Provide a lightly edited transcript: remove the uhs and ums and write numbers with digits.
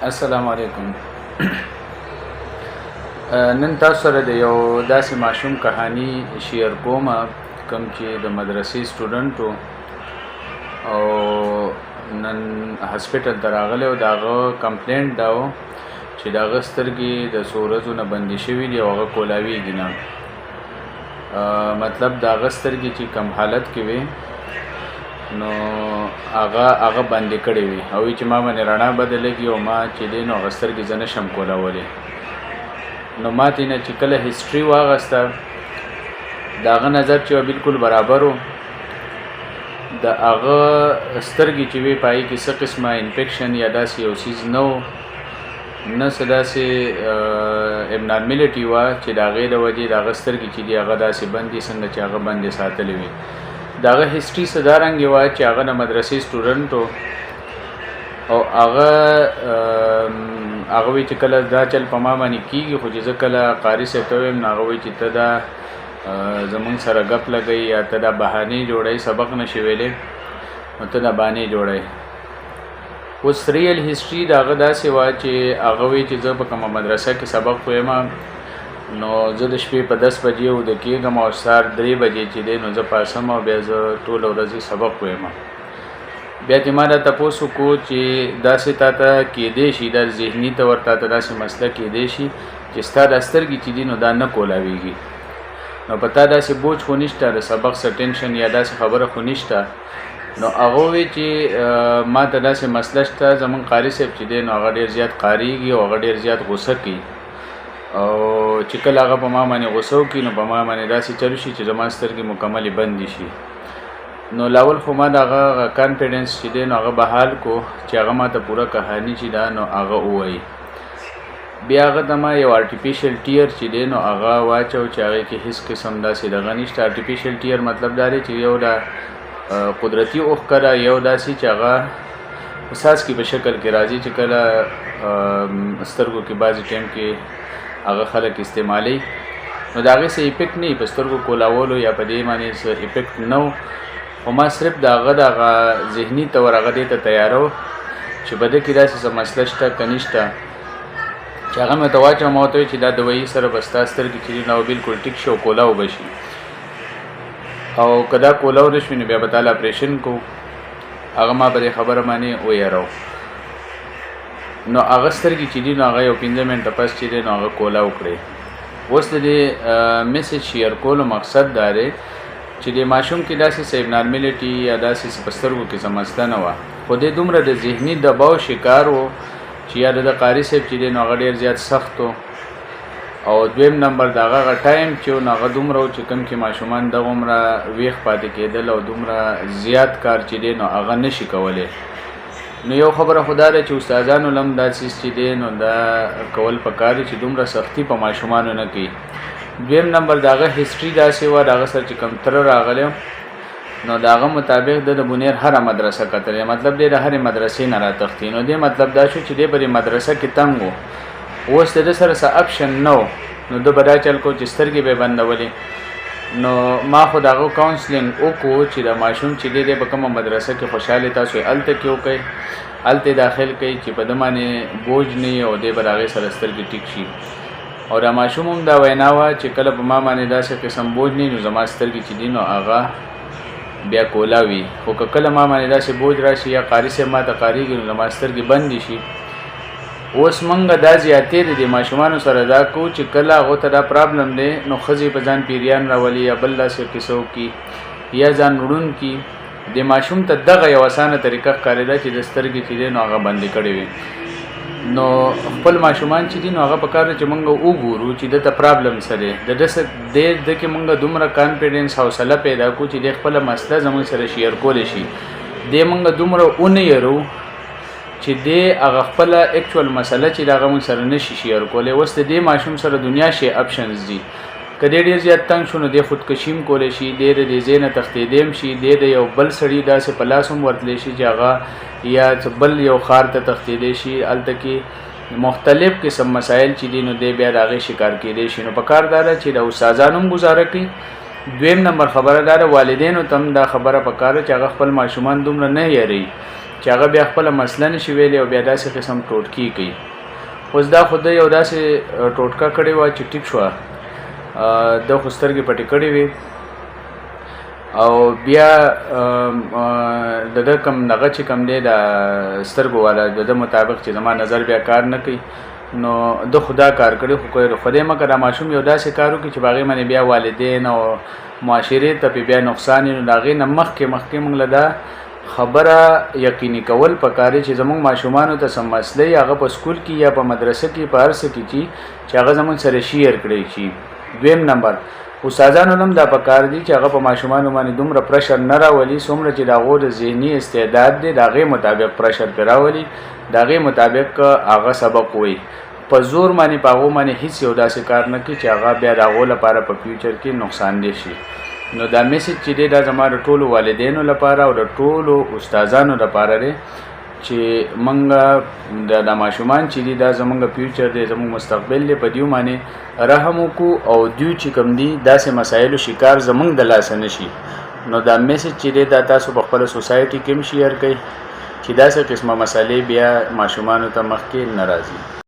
السلام علیکم. نن تاسو سره د یو داسې ماشوم کہانی شیر کوم کوم چې د مدرسې سټوډنټو او نن هسپټل ته راغلی او د هغه کمپلینټ دا و چې د هغه سترګې د څو ورځو نه بندې شوي دي او هغه کولاویږي نه. مطلب د هغه سترګې چې کم حالت کې وي نو هغه باندې کړی وي او چې ما باندې رڼا بدلېږي او ما چې دی نو هغه سترګې زه نشم کولاولی. نو ما ترې نه چې کله هسټري واخیسته د هغه نظر چې بالکل برابر و. د هغه سترګې چې وي په هغې کې څه قسمه انفیکشن یا داسې یو څیز نه و، نه څه داسې ابنارملټي وه چې د هغې د وجې د هغه سترګې چې دي هغه داسې بندې څنګه چې هغه بندې ساتلې وي. د هغه هسټري څه دا رنګې وه چې هغه د مدرسې سټوډنټ و او هغه وایي چې کله دا چل په ما باندې کېږي خو چې زه کله قاري صاحب ته ویم نو هغه وایي چې ته دا زمونږ سره ګپ لګوي یا ته دا بهانې جوړوي، سبق نشي ویلی نو ته دا بهانې جوړوي. اوس ریل هسټري د هغه داسې وه چې هغه وایي چې زه په کومه مدرسه کې سبق ویم نو زه د شپې په 10 بجې وده کېږم او سهار 3 بجې چې دی نو زه پاسم او بیا زه ټوله ورځ سبق ویم. بیا دې ما دا تپوس وکړو چې داسې تا ته کیدی شي دا ذهني طور تا ته داسې مسله کیدی شي چې ستا دا سترګې چې دي نو دا نه کولاویږي. نو په تا داسې بوج خو نشته، د سبق څه ټینشن یا داسې خبره خو نشته. نو هغه وایي چې ما ته داسې مسله شته، زمونږ قاري صاحب چې دی نو هغه ډېر زیات قاریږي او هغه ډېر زیات غوسه کوي او چې کله هغه په ما باندې غوسه وکړي نو په ما باندې داسې چلو شي چې زما سترګې مکملې بندې شي. نو لاول خو ما د هغه کانفیډنس چې دی نو هغه بحال کو چې هغه ما ته پوره کهاني چې دا نو هغه ووایي. بیا هغه ته ما یو آرټیفیشل ټیر چې دی نو هغه واچو چې هغې کې هېڅ قسم داسې دغه نشته. آرټیفیشل ټیر مطلب دا دی چې یو دا قدرتي اوښکه ده، یو داسې چې هغه په څاڅکي په شکل کې راځي چې کله سترګو کې بعضې ټایم کې هغه خلک استعمالوي نو د هغې څه افیکټ نه وي په سترګو کولاولو یا په دې باندې څه افیکټ نه و. خو ما صرف د هغه د هغه ذهني طور هغه دې ته تیارو چې په ده کې داسې څه مسله شته که نشته چې هغه مې ورته واچوم ما ورته وایي چې دا دوایي سره به ستا سترګې چې دي نو بلکل ټیک شي او کولاو به شي او که دا کولاو نه شوي نو بیا به تاله اپریشن کوو. هغه ما په دې خبره باندې ویرو. نو هغه سترګې چې دي نو هغه یو 15 منټه پس چې دی نو هغه کولاو کړی. اوس د دې میسج شیر کولو مقصد دا دی چې د ماشوم کې داسې څه ابنارملټي یا داسې څه په سترګو کې څه مسله نه وه خو دی دومره د ذهني دباو شکار و چې یا د قاري صاحب چې دی نو هغه ډېر زیات سخت و او دویم نمبر د هغه ټایم چې نو هغه دومره و چې کوم کې ماشومان دغومره ویښ پاتې کېدل او دومره زیات کار چې دی نو هغه نشي کولی. نو یو خبره خو دا ده چې استادانو هم دا څیز چې دی نو دا کول پکار دي چې دومره سختي په ماشومانو نه کوي. دویم نمبر د هغه هسټري داسې وه د هغه سره چې کوم تره راغلی نو د هغه مطابق د بونیر هره مدرسه کتلی، مطلب دی د هرې مدرسې نه راتښتي. نو دې مطلب دا شو چې دی په دې مدرسه کې تنګ و. اوس د ده سره څه اپشن نه و نو ده به دا چل کو چې سترګې به یې بندولې. نو ما خو د هغه کاونسلینګ وکړو چې د ماشوم چې دی په کومه مدرسه کې خوشحالې تاسو یې هلته کې وکئ، هلته یې داخل کړئ چې په ده باندې بوج نه وي او دی به د هغې سره سترګې ټیک شي. او د ماشوم هم دا وینا وه چې کله په ما باندې داسې قسم بوج نه نو زما سترګې چې دي نو هغه بیا کولا وي. خو که کله ما باندې داسې بوج راشي یا قاري صاحب ما ته قاریږي نو زما سترګې بندې شي. اوس موږ دا زیاتې د دې ماشومانو سره دا کوو چې کله هغو ته دا پرابلم دی نو ښځې په ځان پیریان راولي یا بل داسې کیسه وکړي یا ځان وړون کي. د ماشوم ته دغه یو اسانه طریقه ښکارېده چې د سترګې چې دی نو هغه بندې کړې وي. نو خپل ماشومان چې دي نو هغه پکار دی چې موږ وګورو چې دته پرابلم څه دی، د ده کې موږ دومره کانفیډنس حوصله پیدا کړو چې د خپله مسله زموږ سره شیر کولی شي. دی موږ دومره ونه یرو چې دی هغه خپله اکچوال مسله چې د هغه موږ سره نشي شیر کولی. اوس د دې ماشوم سره دنیا شي اپشنز دي. که دی ډېر زیات تنګ شو نو دی خودکشي هم کولی شي، دی د دې ځای نه تښتېدی هم شي، دی د یو بل سړي داسې په لاس هم ورتلی شي چې هغه یا بل یو ښار ته تښتېدی شي. هلته کې مختلف قسم مسایل چې دي نو دی بیا د هغې شکار کېدی شي. نو پکار دا ده چې د استادانو هم ګزاره کوي. دویم نمبر خبره دا ده والدینو ته هم دا خبره پکار ده چې هغه خپل ماشومان دومره نه یاروي چې هغه بیا خپل مسله نشي ویلی او بیا داسې قسم ټوټکي کوي. اوس دا خو د یو داسې ټوټکه کړې وه چې ټیک شوه، د خو سترګې پټې کړې وې او بیا د ده کوم دغه چې کوم دی د سترګو والا د ده مطابق چې زما نظر بیا کار نه کوي نو د خدا کار کړي. خو خدای مکه دا ماشوم یو داسې کار وکړي چې باغې باندې بیا والدین او معاشرې ته بیا نقصان نو د هغې نه مخکې موږ له دا خبره یقیني کول پکاري چې زموږ ماشومانو ته سم مسلې هغه په سکول کې یا په مدرسه کې په هر څه کې چې هغه زموږ سره شیر کړی شي. دویم نمبر استادانو هم دا پکار دي چې هغه په ماشومانو باندې دومره پرشر نه راولي، څومره چې د هغو د ذهني استعداد دی د هغې مطابق پرشر پرې راولي، د هغې مطابق هغه سبق وایي. په زور باندې په هغو باندې هیڅ یو داسې کار نه کوي چې هغه بیا د هغو لپاره په فیوچر کې نقصان دی شي. نو دا میسج چې دی دا زما د ټولو والدینو لپاره او د ټولو استادانو لپاره دی چې موږ د ماشومان چې دي دا زموږ فیوچر دی، زموږ مستقبل دی، په دیو باندې رحم وکړو او دیو چې کوم دي داسې مسایلو شکار زموږ د لاسه نه شي. نو دا میسج چې دی دا تاسو په خپله سوسایټي کې هم شیر کړئ چې داسې قسمه مسالې بیا ماشومانو ته مخکې نه راځي.